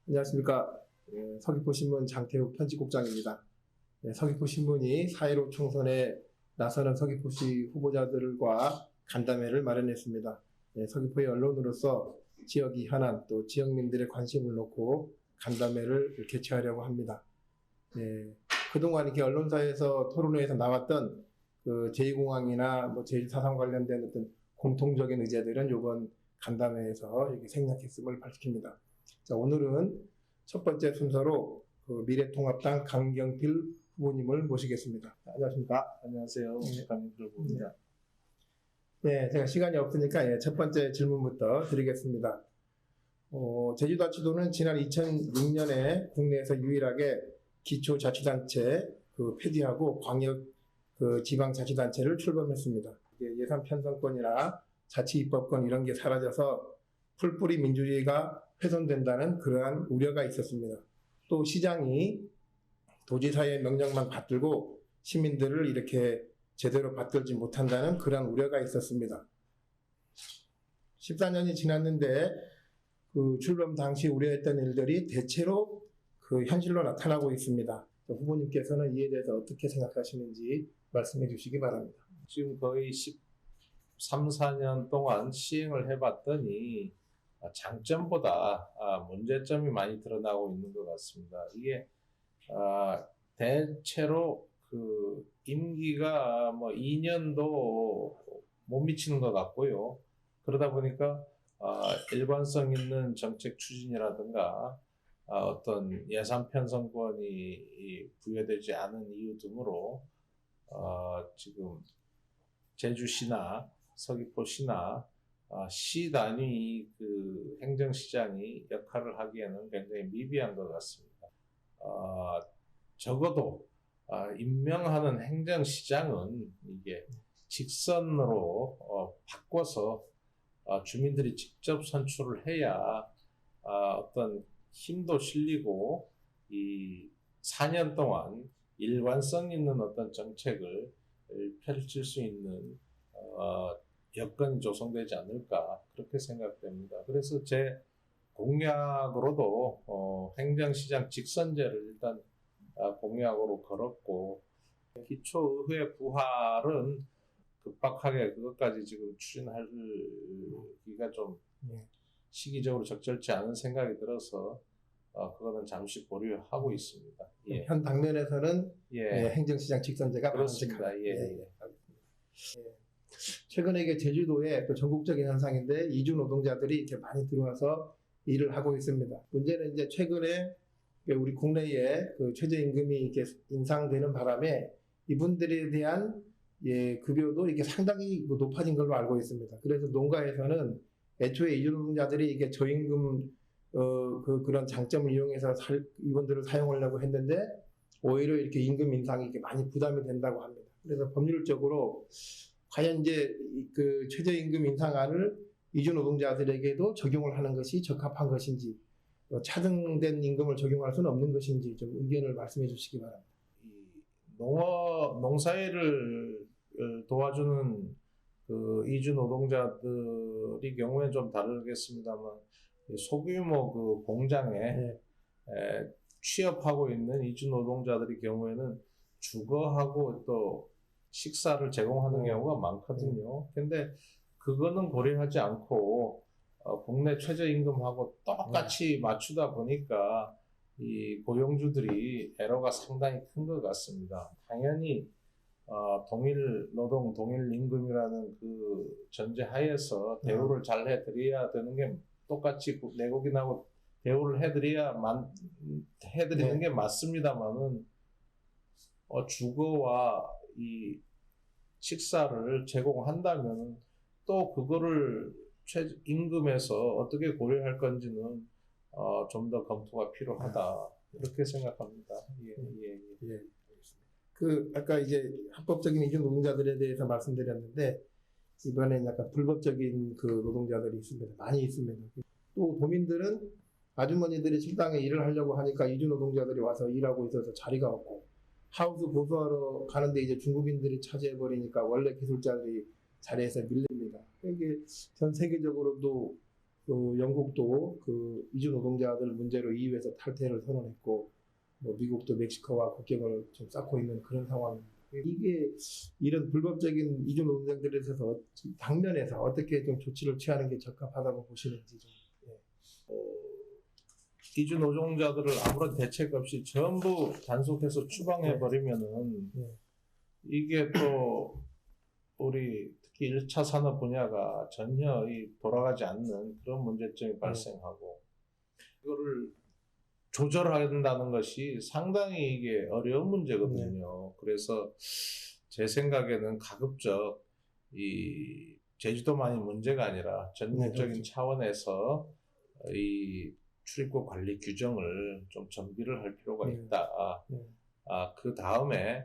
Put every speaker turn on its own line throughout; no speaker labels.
안녕하십니까. 서귀포신문 장태욱 편집국장입니다. 서귀포신문이 4.15 총선에 나서는 서귀포시 후보자들과 간담회를 마련했습니다. 서귀포의 언론으로서 지역의 현안 또 지역민들의 관심을 놓고 간담회를 개최하려고 합니다. 그동안 이렇게 언론사에서 토론회에서 나왔던 그 제2공항이나 뭐 제1사상 관련된 어떤 공통적인 의제들은 이번 간담회에서 이렇게 생략했음을 밝힙니다. 자, 오늘은 첫 번째 순서로 그 미래통합당 강경필 후보님을 모시겠습니다. 안녕하십니까?
안녕하세요. 강경필 후보입니다.
네, 제가 시간이 없으니까 첫 번째 질문부터 드리겠습니다. 제주도는 지난 2006년에 국내에서 유일하게 기초자치단체 폐지하고 광역 지방자치단체를 출범했습니다. 예산 편성권이나 자치입법권 이런 게 사라져서 풀뿌리 민주주의가 훼손된다는 그러한 우려가 있었습니다. 또 시장이 도지사의 명령만 받들고 시민들을 이렇게 제대로 받들지 못한다는 그러한 우려가 있었습니다. 14년이 지났는데 그 출범 당시 우려했던 일들이 대체로 그 현실로 나타나고 있습니다. 후보님께서는 이에 대해서 어떻게 생각하시는지 말씀해 주시기 바랍니다.
지금 거의 13, 14년 동안 시행을 해봤더니 장점보다 문제점이 많이 드러나고 있는 것 같습니다. 이게 대체로 그 임기가 뭐 2년도 못 미치는 것 같고요. 그러다 보니까 일관성 있는 정책 추진이라든가 어떤 예산 편성권이 부여되지 않은 이유 등으로 지금 제주시나 서귀포시나 시 단위 그 행정시장이 역할을 하기에는 굉장히 미비한 것 같습니다. 적어도 임명하는 행정시장은 이게 직선으로 바꿔서 주민들이 직접 선출을 해야 어떤 힘도 실리고 이 4년 동안 일관성 있는 어떤 정책을 펼칠 수 있는 여건이 조성되지 않을까 그렇게 생각됩니다. 그래서 제 공약으로도 행정시장 직선제를 일단 공약으로 걸었고 기초의회 부활은 급박하게 그것까지 지금 추진하기가 좀 시기적으로 적절치 않은 생각이 들어서 그거는 잠시 보류하고 있습니다.
예. 현 당면에서는 행정시장 직선제가
그렇습니다.
최근에 이게 제주도에 또 전국적인 현상인데 이주 노동자들이 이렇게 많이 들어와서 일을 하고 있습니다. 문제는 이제 최근에 우리 국내에 그 최저임금이 이렇게 인상되는 바람에 이분들에 대한 급여도 이게 상당히 높아진 걸로 알고 있습니다. 그래서 농가에서는 애초에 이주 노동자들이 이게 저임금 그런 장점을 이용해서 이분들을 사용하려고 했는데 오히려 이렇게 임금 인상이 이렇게 많이 부담이 된다고 합니다. 그래서 법률적으로 과연 이제 그 최저임금 인상안을 이주 노동자들에게도 적용을 하는 것이 적합한 것인지, 차등된 임금을 적용할 수는 없는 것인지 좀 의견을 말씀해 주시기 바랍니다.
농사일을 도와주는 그 이주 노동자들이 경우에는 좀 다르겠습니다만 소규모 그 공장에 취업하고 있는 이주 노동자들의 경우에는 주거하고 또 식사를 제공하는 경우가 많거든요. 근데 그거는 고려하지 않고 국내 최저임금하고 똑같이 맞추다 보니까 이 고용주들이 애로가 상당히 큰 것 같습니다. 당연히 동일 노동, 동일 임금이라는 그 전제 하에서 대우를 잘 해드려야 되는 게 똑같이 내국인하고 대우를 해드리는 게 맞습니다만은 주거와 이 식사를 제공한다면 또 그거를 임금에서 어떻게 고려할 건지는 좀 더 검토가 필요하다 이렇게 생각합니다.
알겠습니다. 아까 이제 합법적인 이주 노동자들에 대해서 말씀드렸는데 이번엔 약간 불법적인 그 노동자들이 있습니다. 많이 있습니다. 또 도민들은 아주머니들이 식당에 일을 하려고 하니까 이주 노동자들이 와서 일하고 있어서 자리가 없고 하우스 보수하러 가는데 이제 중국인들이 차지해버리니까 원래 기술자들이 자리에서 밀립니다. 이게 전 세계적으로도 그 영국도 그 이주 노동자들 문제로 EU에서 탈퇴를 선언했고, 뭐 미국도 멕시코와 국경을 좀 쌓고 있는 그런 상황입니다. 이게 이런 불법적인 이주 노동자들에 대해서 당면에서 어떻게 좀 조치를 취하는 게 적합하다고 보시는지 좀.
이주 노동자들을 아무런 대책 없이 전부 단속해서 추방해 버리면은
네.
이게 또 우리 특히 1차 산업 분야가 전혀 돌아가지 않는 그런 문제점이 발생하고 이거를 조절한다는 것이 상당히 이게 어려운 문제거든요. 그래서 제 생각에는 가급적 이 제주도만이 문제가 아니라 전국적인 차원에서 이 출입국 관리 규정을 좀 정비를 할 필요가 있다. 그 다음에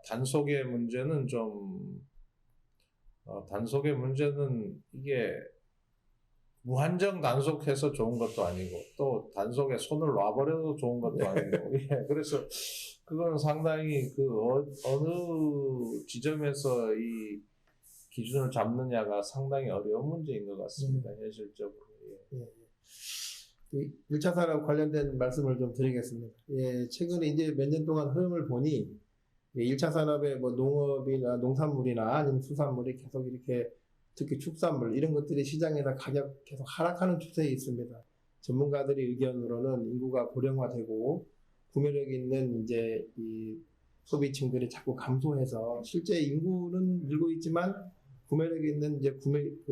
단속의 문제는 단속의 문제는 이게 무한정 단속해서 좋은 것도 아니고 또 단속에 손을 놔버려도 좋은 것도 아니고 그래서 그건 상당히 어느 지점에서 이 기준을 잡느냐가 상당히 어려운 문제인 것 같습니다. 현실적으로.
이 1차 산업 관련된 말씀을 좀 드리겠습니다. 최근에 이제 몇 년 동안 흐름을 보니 1차 산업의 뭐 농업이나 농산물이나 아니면 수산물이 계속 이렇게 특히 축산물 이런 것들이 시장에서 가격 계속 하락하는 추세에 있습니다. 전문가들의 의견으로는 인구가 고령화되고 구매력 있는 이제 이 소비층들이 자꾸 감소해서 실제 인구는 늘고 있지만 구매력 있는 이제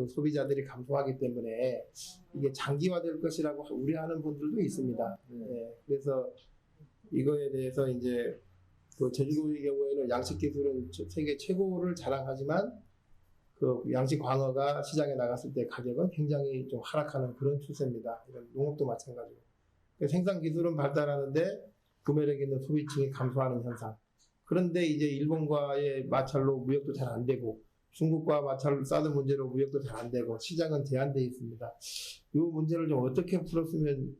소비자들이 감소하기 때문에 이게 장기화될 것이라고 우려하는 분들도 있습니다. 그래서 이거에 대해서 이제 그 제주도의 경우에는 양식 기술은 세계 최고를 자랑하지만 그 양식 광어가 시장에 나갔을 때 가격은 굉장히 좀 하락하는 그런 추세입니다. 이런 농업도 마찬가지고. 생산 기술은 발달하는데 구매력 있는 소비층이 감소하는 현상. 그런데 이제 일본과의 마찰로 무역도 잘 안 되고 중국과 마찰 사드 문제로 무역도 잘 안 되고 시장은 제한되어 있습니다. 이 문제를 좀 어떻게 풀었으면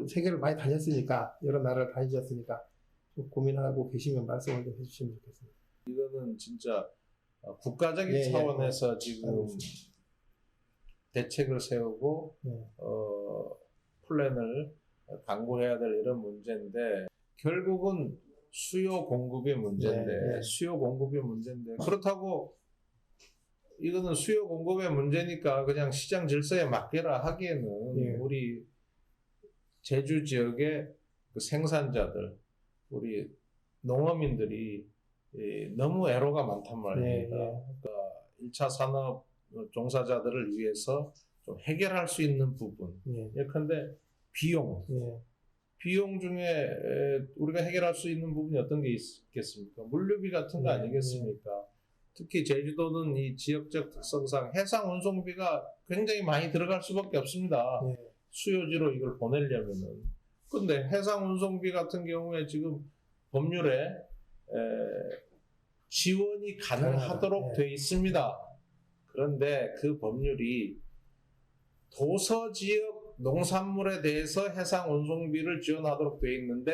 세계를 많이 다녔으니까 여러 나라를 다니셨으니까 좀 고민하고 계시면 말씀을 좀 해주시면 좋겠습니다.
이거는 진짜 국가적인 차원에서 지금 대책을 세우고 플랜을 강구해야 될 이런 문제인데 결국은 수요 공급의 문제인데 수요 공급의 문제인데 그렇다고 이거는 수요 공급의 문제니까 그냥 시장 질서에 맡겨라 하기에는 우리 제주 지역의 그 생산자들 우리 농어민들이 너무 애로가 많단 말입니다. 그러니까 1차 산업 종사자들을 위해서 좀 해결할 수 있는 부분. 예컨대 비용 중에 우리가 해결할 수 있는 부분이 어떤 게 있겠습니까? 물류비 같은 거 아니겠습니까? 특히 제주도는 이 지역적 특성상 해상 운송비가 굉장히 많이 들어갈 수밖에 없습니다. 수요지로 이걸 보내려면은. 근데 해상 운송비 같은 경우에 지금 법률에 지원이 가능하도록 되어 있습니다. 그런데 그 법률이 도서 지역 농산물에 대해서 해상 운송비를 지원하도록 되어 있는데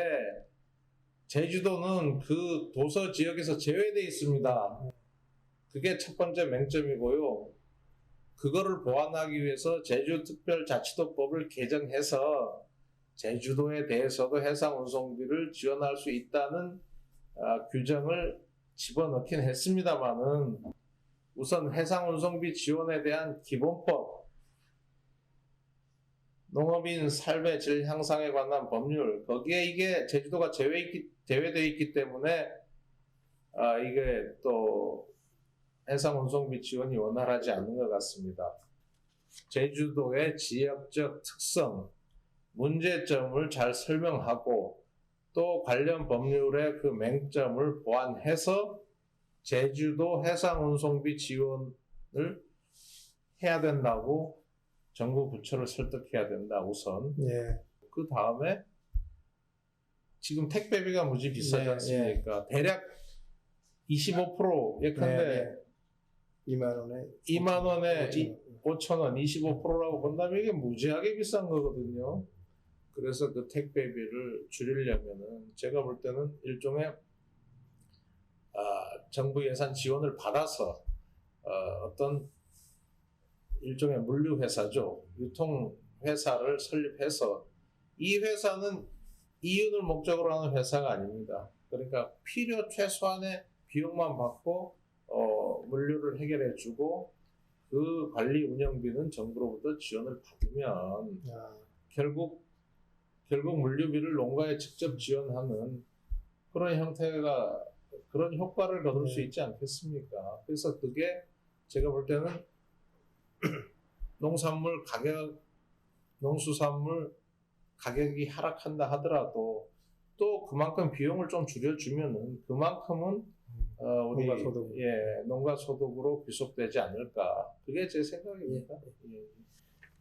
제주도는 그 도서 지역에서 제외되어 있습니다. 그게 첫 번째 맹점이고요. 그거를 보완하기 위해서 제주특별자치도법을 개정해서 제주도에 대해서도 해상 운송비를 지원할 수 있다는 규정을 집어넣긴 했습니다만은 우선 해상 운송비 지원에 대한 기본법, 농업인 삶의 질 향상에 관한 법률 거기에 이게 제주도가 제외되어 있기 때문에 이게 또 해상 운송비 지원이 원활하지 않는 것 같습니다. 제주도의 지역적 특성, 문제점을 잘 설명하고 또 관련 법률의 그 맹점을 보완해서 제주도 해상 운송비 지원을 해야 된다고 정부 부처를 설득해야 된다 우선. 그 다음에 지금 택배비가 무지 비싸지 않습니까? 대략 25% 예컨대 2만 원에 5천 원, 25%라고 본다면 이게 무지하게 비싼 거거든요. 그래서 그 택배비를 줄이려면은 제가 볼 때는 일종의 정부 예산 지원을 받아서 어떤 일종의 물류 회사죠. 유통 회사를 설립해서 이 회사는 이윤을 목적으로 하는 회사가 아닙니다. 그러니까 필요 최소한의 비용만 받고 물류를 해결해주고 그 관리 운영비는 정부로부터 지원을 받으면 결국 물류비를 농가에 직접 지원하는 그런 형태가 그런 효과를 거둘 수 있지 않겠습니까? 그래서 그게 제가 볼 때는 농수산물 가격이 하락한다 하더라도 또 그만큼 비용을 좀 줄여주면은 그만큼은 우리 농가 소득으로 귀속되지 않을까. 그게 제 생각입니다.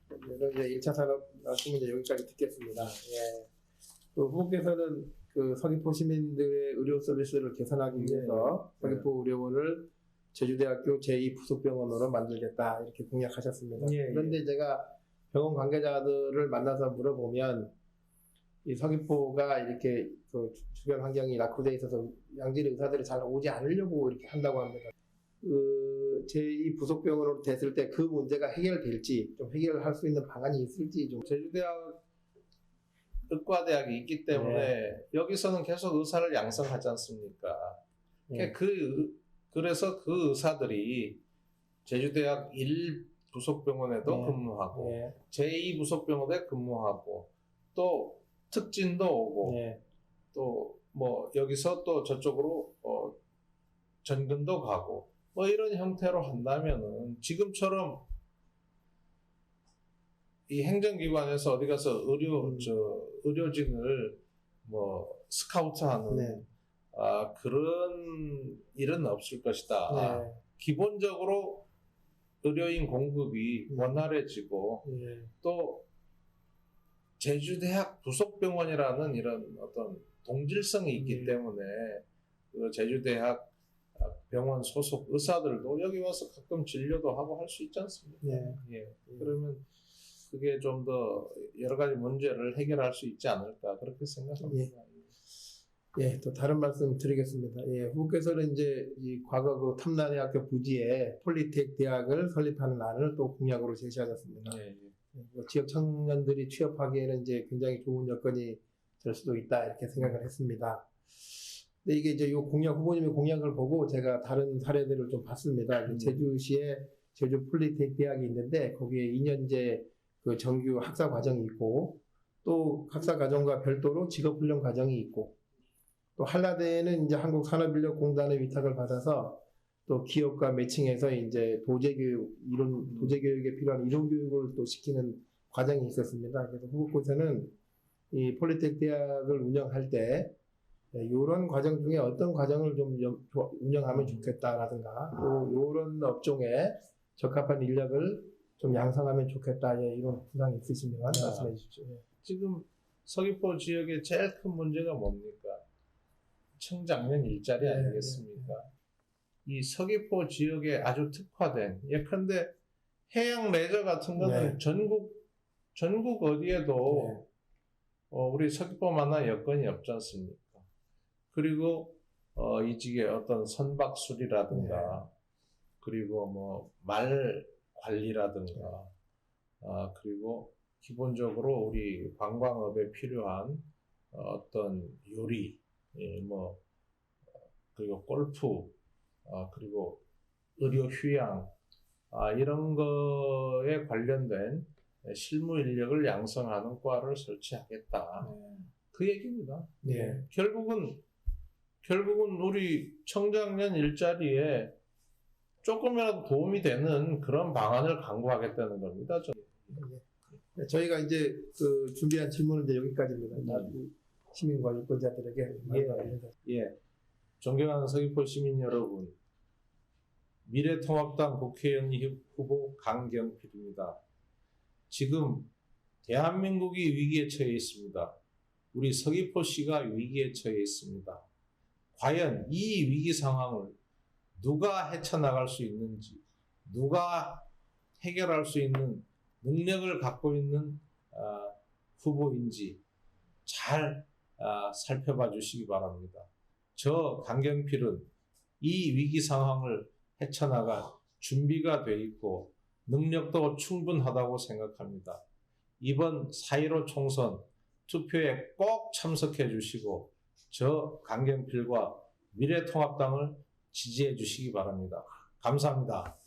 그래서 이제 1차 산업 말씀은 이제 여기까지 듣겠습니다. 예. 또 후보께서는 그 서귀포 시민들의 의료 서비스를 개선하기 위해서 서귀포 의료원을 제주대학교 제2부속병원으로 만들겠다 이렇게 공약하셨습니다. 그런데 제가 병원 관계자들을 만나서 물어보면 이 서귀포가 이렇게 그 주변 환경이 낙후되어 있어서 양질의 의사들이 잘 오지 않으려고 이렇게 한다고 합니다. 그 제2부속병원으로 됐을 때 그 문제가 해결될지 좀 해결할 수 있는 방안이 있을지 좀.
제주대학 의과대학이 있기 때문에 여기서는 계속 의사를 양성하지 않습니까? 그래서 그 의사들이 제주대학 1부속병원에도 근무하고 제2부속병원에 근무하고 또 특진도 오고 또 뭐 여기서 또 저쪽으로 전근도 가고 뭐 이런 형태로 한다면은 지금처럼 이 행정기관에서 어디 가서 의료진을 뭐 스카우트하는 그런 일은 없을 것이다. 기본적으로 의료인 공급이 원활해지고 또 제주대학 부속병원이라는 이런 어떤 동질성이 있기 때문에 그 제주대학 병원 소속 의사들도 여기 와서 가끔 진료도 하고 할 수 있지 않습니까? 그러면 그게 좀 더 여러 가지 문제를 해결할 수 있지 않을까 그렇게 생각합니다.
또 다른 말씀 드리겠습니다. 후보께서는 이제 이 과거 그 탐나대학교 부지에 폴리텍 대학을 설립하는 안을 또 공약으로 제시하셨습니다. 지역 청년들이 취업하기에는 이제 굉장히 좋은 여건이 될 수도 있다 이렇게 생각을 했습니다. 근데 이게 이제 이 공약 후보님의 공약을 보고 제가 다른 사례들을 좀 봤습니다. 제주시에 제주 폴리텍 대학이 있는데 거기에 2년제 그 정규 학사 과정이 있고 또 학사 과정과 별도로 직업훈련 과정이 있고 또 한라대에는 이제 한국산업인력공단의 위탁을 받아서 또 기업과 매칭해서 이제 도제교육에 필요한 이론 교육을 또 시키는 과정이 있었습니다. 그래서 후보께서는 이 폴리텍 대학을 운영할 때 이런 과정 중에 어떤 과정을 좀 운영하면 좋겠다라든가 또 이런 업종에 적합한 인력을 좀 양성하면 좋겠다 이런 구상이 있으시면 말씀해 주십시오.
지금 서귀포 지역의 제일 큰 문제가 뭡니까? 청장년 일자리 아니겠습니까? 이 서귀포 지역에 아주 특화된 예컨대 해양 레저 같은 거는 전국 어디에도 우리 서귀포만한 여건이 없지 않습니까? 그리고 이 지역의 어떤 선박술이라든가 그리고 뭐 말 관리라든가 그리고 기본적으로 우리 관광업에 필요한 어떤 요리 뭐 그리고 골프 그리고 의료 휴양 이런 거에 관련된 실무 인력을 양성하는 과를 설치하겠다. 그 얘기입니다. 결국은 우리 청장년 일자리에 조금이라도 도움이 되는 그런 방안을 강구하겠다는 겁니다.
저희가 이제 그 준비한 질문은 이제 여기까지입니다. 시민과 유권자들에게
존경하는 서귀포 시민 여러분, 미래통합당 국회의원 후보 강경필입니다. 지금 대한민국이 위기에 처해 있습니다. 우리 서귀포시가 위기에 처해 있습니다. 과연 이 위기 상황을 누가 헤쳐나갈 수 있는지, 누가 해결할 수 있는 능력을 갖고 있는 후보인지 잘 살펴봐 주시기 바랍니다. 저 강경필은 이 위기 상황을 헤쳐나갈 준비가 돼 있고 능력도 충분하다고 생각합니다. 이번 4.15 총선 투표에 꼭 참석해 주시고 저 강경필과 미래통합당을 지지해 주시기 바랍니다. 감사합니다.